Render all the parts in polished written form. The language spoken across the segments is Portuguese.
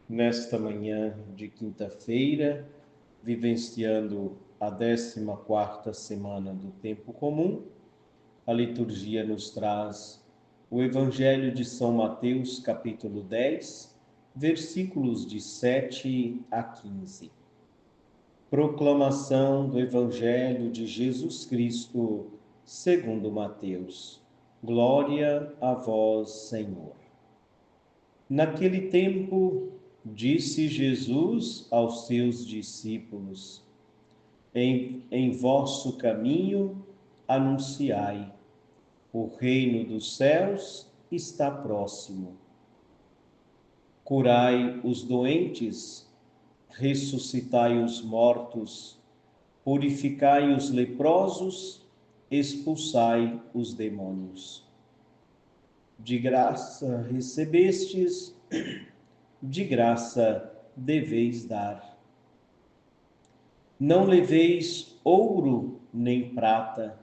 Nesta manhã de quinta-feira, vivenciando a 14ª semana do Tempo Comum, a liturgia nos traz o Evangelho de São Mateus, capítulo 10, versículos de 7 a 15. Proclamação do Evangelho de Jesus Cristo, segundo Mateus. Glória a vós, Senhor. Naquele tempo, disse Jesus aos seus discípulos: em vosso caminho anunciai, o reino dos céus está próximo. Curai os doentes, ressuscitai os mortos, purificai os leprosos, expulsai os demônios. De graça recebestes, de graça deveis dar. Não leveis ouro nem prata,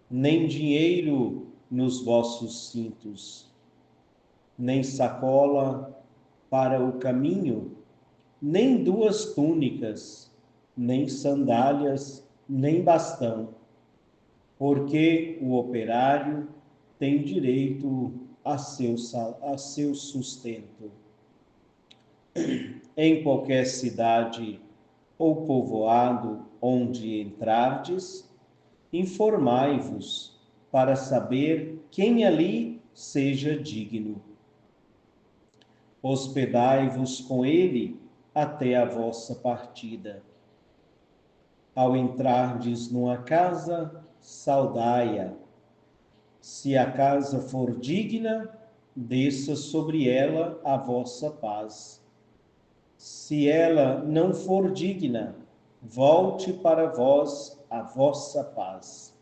nem dinheiro nos vossos cintos, nem sacola para o caminho, nem 2 túnicas, nem sandálias, nem bastão, porque o operário tem direito a seu sustento. Em qualquer cidade ou povoado onde entrardes, informai-vos para saber quem ali seja digno. Hospedai-vos com ele até a vossa partida. Ao entrardes numa casa, saudai-a. Se a casa for digna, desça sobre ela a vossa paz. Se ela não for digna, volte para vós a vossa paz.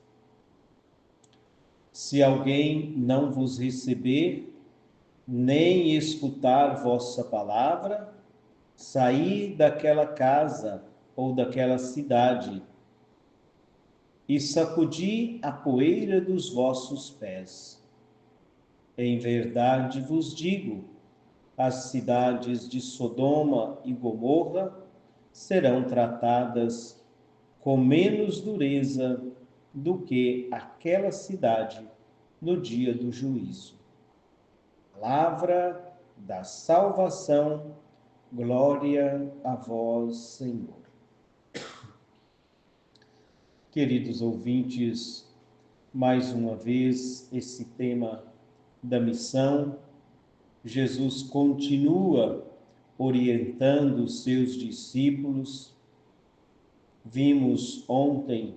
Se alguém não vos receber, nem escutar vossa palavra, saí daquela casa ou daquela cidade e sacudi a poeira dos vossos pés. Em verdade vos digo, as cidades de Sodoma e Gomorra serão tratadas com menos dureza do que aquela cidade no dia do juízo. Palavra da salvação, glória a vós, Senhor. Queridos ouvintes, mais uma vez esse tema da missão, Jesus continua orientando os seus discípulos. Vimos ontem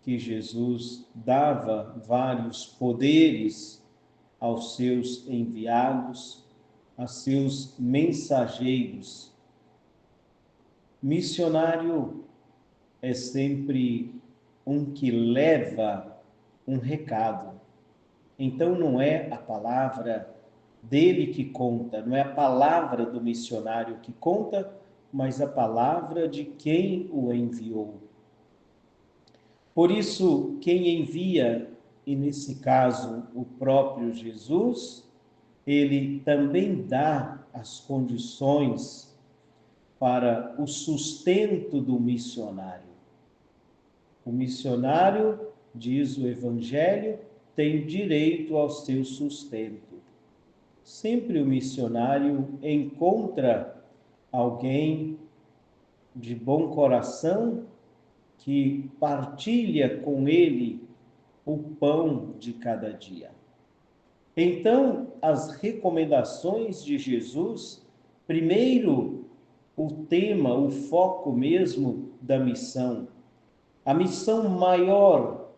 que Jesus dava vários poderes aos seus enviados, a seus mensageiros. Missionário é sempre um que leva um recado. Então não é a palavra dele que conta, não é a palavra do missionário que conta, mas a palavra de quem o enviou. Por isso, quem envia, e nesse caso o próprio Jesus, ele também dá as condições para o sustento do missionário. O missionário, diz o Evangelho, tem direito ao seu sustento. Sempre o missionário encontra alguém de bom coração que partilha com ele o pão de cada dia. Então, as recomendações de Jesus, primeiro, o tema, o foco mesmo da missão. A missão maior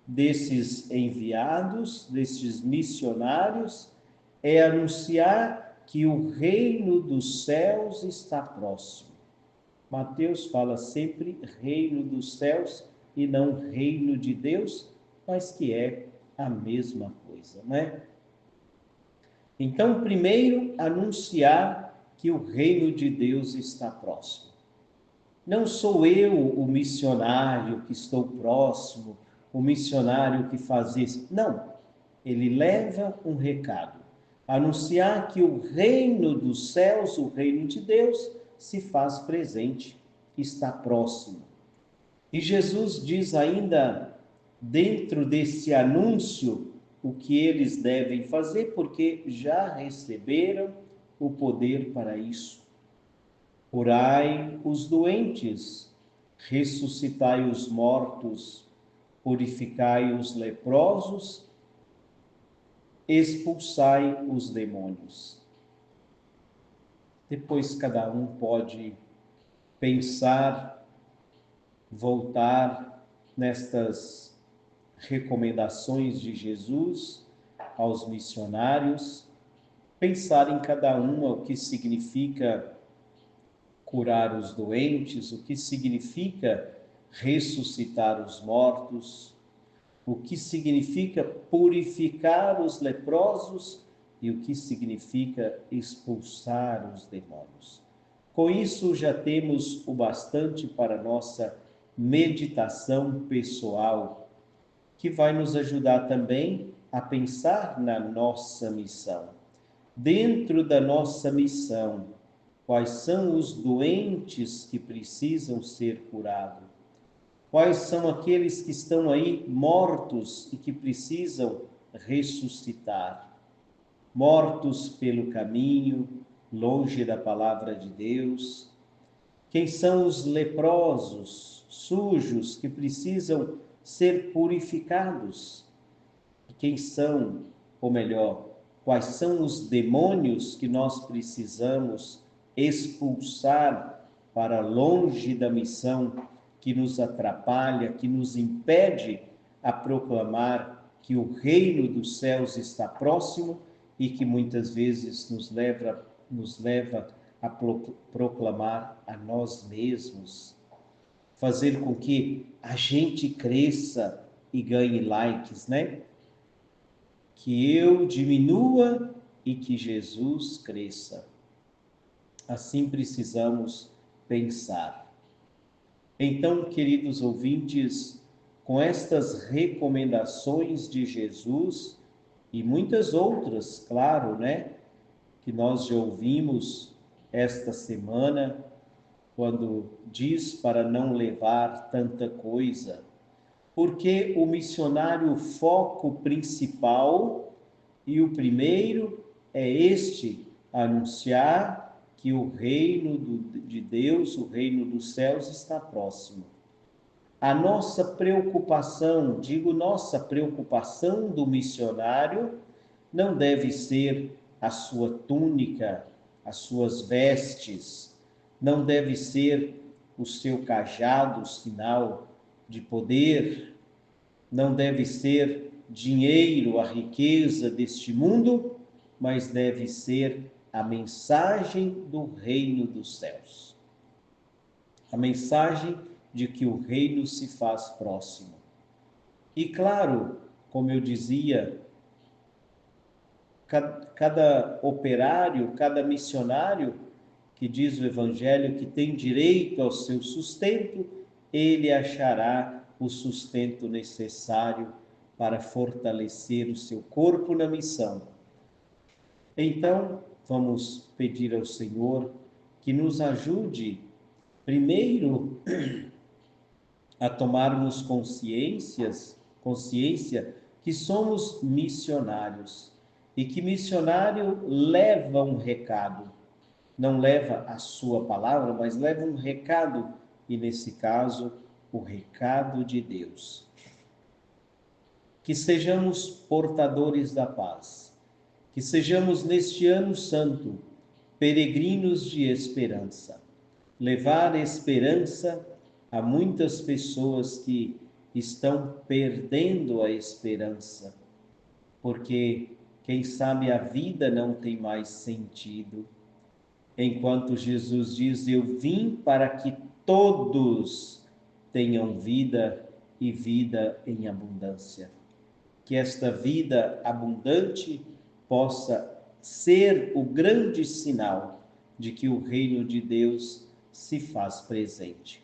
desses enviados, desses missionários, é anunciar que o reino dos céus está próximo. Mateus fala sempre reino dos céus e não reino de Deus, mas que é a mesma coisa, né? Então, primeiro, anunciar que o reino de Deus está próximo. Não sou eu o missionário que estou próximo, o missionário que faz isso. Não, ele leva um recado. anunciar que o reino dos céus, o reino de Deus, se faz presente, está próximo. E Jesus diz ainda, dentro desse anúncio, o que eles devem fazer, porque já receberam o poder para isso. Curai os doentes, ressuscitai os mortos, purificai os leprosos, expulsai os demônios. Depois cada um pode pensar, voltar nestas recomendações de Jesus aos missionários, pensar em cada uma o que significa curar os doentes, o que significa ressuscitar os mortos, o que significa purificar os leprosos e o que significa expulsar os demônios. Com isso, já temos o bastante para nossa meditação pessoal, que vai nos ajudar também a pensar na nossa missão. Dentro da nossa missão, quais são os doentes que precisam ser curados? Quais são aqueles que estão aí mortos e que precisam ressuscitar? Mortos pelo caminho, longe da palavra de Deus. Quem são os leprosos, sujos, que precisam ser purificados? Quem são, ou melhor, quais são os demônios que nós precisamos expulsar para longe da missão, que nos atrapalha, que nos impede a proclamar que o reino dos céus está próximo e que muitas vezes nos leva a proclamar a nós mesmos, fazer com que a gente cresça e ganhe likes, né? Que eu diminua e que Jesus cresça. Assim precisamos pensar. Então, queridos ouvintes, com estas recomendações de Jesus e muitas outras, claro, né, que nós já ouvimos esta semana, quando diz para não levar tanta coisa, porque o missionário, o foco principal e o primeiro é este: anunciar que o reino de Deus, o reino dos céus está próximo. A nossa preocupação, digo nossa preocupação do missionário, não deve ser a sua túnica, as suas vestes, não deve ser o seu cajado, sinal de poder, não deve ser dinheiro, a riqueza deste mundo, mas deve ser a mensagem do reino dos céus. A mensagem de que o reino se faz próximo. E claro, como eu dizia, cada operário, cada missionário que diz o Evangelho que tem direito ao seu sustento, ele achará o sustento necessário para fortalecer o seu corpo na missão. Então, vamos pedir ao Senhor que nos ajude, primeiro, a tomarmos consciência que somos missionários e que missionário leva um recado. Não leva a sua palavra, mas leva um recado, e nesse caso, o recado de Deus. Que sejamos portadores da paz, que sejamos neste ano santo peregrinos de esperança, levar esperança a muitas pessoas que estão perdendo a esperança, porque quem sabe a vida não tem mais sentido. Enquanto Jesus diz: eu vim para que todos tenham vida e vida em abundância. Que esta vida abundante possa ser o grande sinal de que o reino de Deus se faz presente.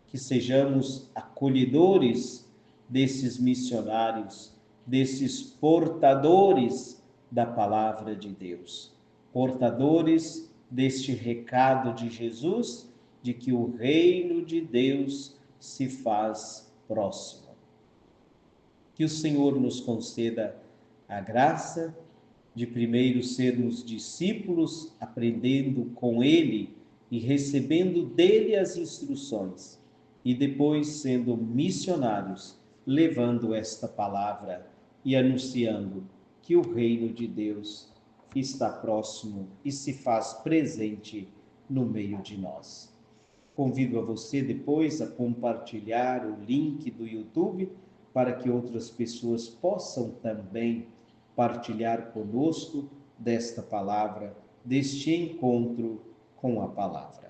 Que sejamos acolhedores desses missionários, desses portadores da palavra de Deus, portadores deste recado de Jesus, de que o reino de Deus se faz próximo. Que o Senhor nos conceda a graça de primeiro sermos discípulos, aprendendo com Ele e recebendo dele as instruções, e depois sendo missionários, levando esta palavra e anunciando que o reino de Deus está próximo e se faz presente no meio de nós. Convido a você depois a compartilhar o link do YouTube para que outras pessoas possam também partilhar conosco desta palavra, deste encontro com a palavra.